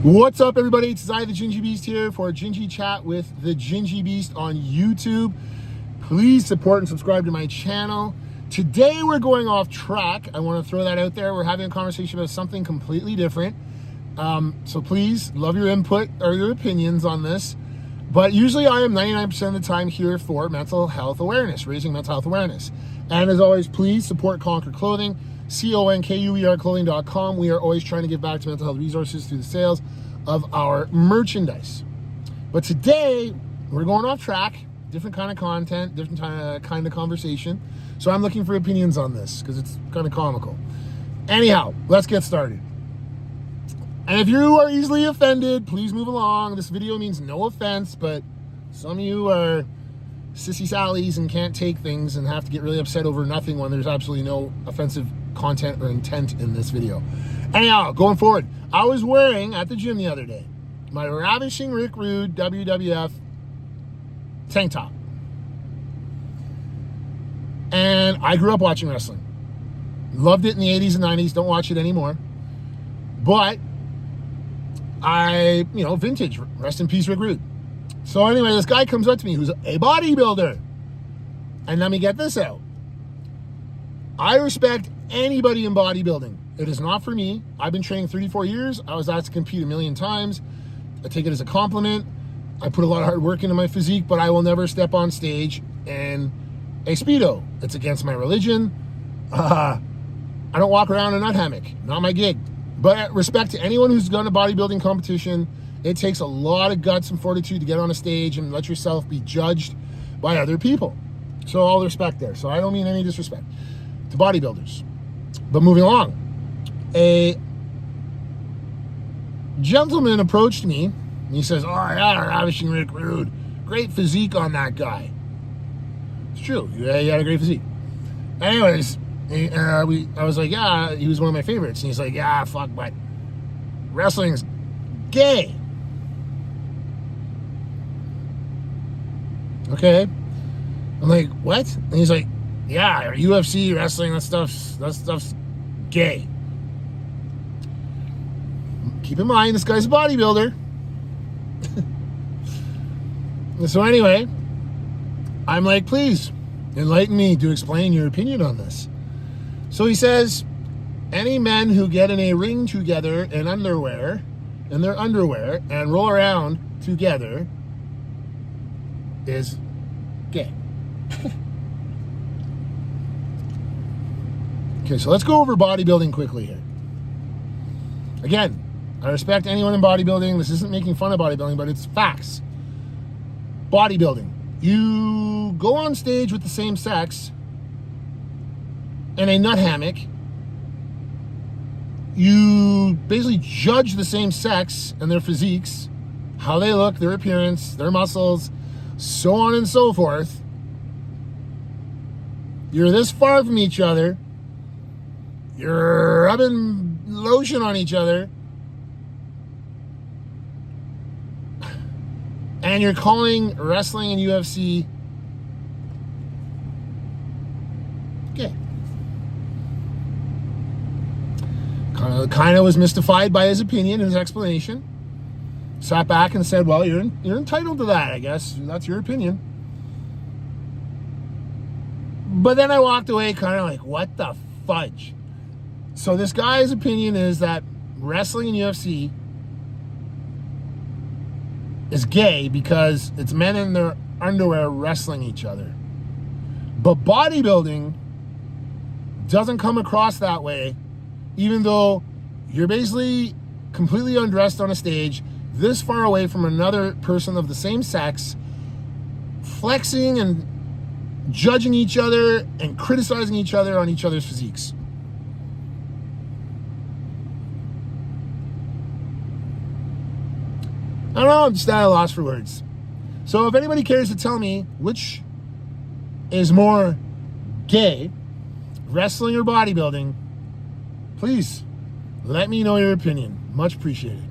What's up, everybody? It's I, the Gingy Beast, here for a Gingy Chat with the Gingy Beast on YouTube. Please support and subscribe to my channel. Today we're going off track. I want to throw that out there. We're having a conversation about something completely different. So please, love your input or your opinions on this. But usually I am 99% of the time here for mental health awareness, raising mental health awareness. And as always, please support Conquer Clothing. CONQUER.clothing.com. We are always trying to give back to mental health resources through the sales of our merchandise. But today, we're going off track, different kind of content, different kind of conversation. So I'm looking for opinions on this because it's kind of comical. Anyhow, let's get started. And if you are easily offended, please move along. This video means no offense, but some of you are sissy sallies and can't take things and have to get really upset over nothing when there's absolutely no offensive content or intent in this video. Anyhow, going forward, I was wearing at the gym the other day my Ravishing Rick Rude WWF tank top. And I grew up watching wrestling. Loved it in the 80s and 90s. Don't watch it anymore. But vintage. Rest in peace, Rick Rude. So anyway, this guy comes up to me who's a bodybuilder. And let me get this out. I respect anybody in bodybuilding. It is not for me. I've been training 34 years. I was asked to compete a million times. I take it as a compliment. I put a lot of hard work into my physique, but I will never step on stage in a Speedo. It's against my religion. I don't walk around in a nut hammock. Not my gig. But respect to anyone who's done a bodybuilding competition. It takes a lot of guts and fortitude to get on a stage and let yourself be judged by other people. So all the respect there. So I don't mean any disrespect to bodybuilders. But moving along, a gentleman approached me and he says, "Oh yeah, Ravishing Rick Rude. Great physique on that guy." It's true. Yeah, he had a great physique. Anyways, I was like, yeah, he was one of my favorites. And he's like, yeah, fuck, but wrestling's gay. Okay. I'm like, what? And he's like, yeah, UFC wrestling, that stuff's gay. Keep in mind, this guy's a bodybuilder. So anyway, I'm like, please enlighten me to explain your opinion on this. So he says, any men who get in a ring together in their underwear, and roll around together is gay. Okay, so let's go over bodybuilding quickly here. Again, I respect anyone in bodybuilding. This isn't making fun of bodybuilding, but it's facts. Bodybuilding. You go on stage with the same sex in a nut hammock. You basically judge the same sex and their physiques, how they look, their appearance, their muscles, so on and so forth. You're this far from each other. You're rubbing lotion on each other. And you're calling wrestling and UFC gay. Kind of was mystified by his opinion, his explanation. Sat back and said, well, you're entitled to that, I guess. That's your opinion. But then I walked away kind of like, what the fudge? So this guy's opinion is that wrestling and UFC is gay because it's men in their underwear wrestling each other. But bodybuilding doesn't come across that way, even though you're basically completely undressed on a stage, this far away from another person of the same sex, flexing and judging each other and criticizing each other on each other's physiques. I don't know, I'm just at a loss for words. So if anybody cares to tell me which is more gay, wrestling or bodybuilding, please let me know your opinion. Much appreciated.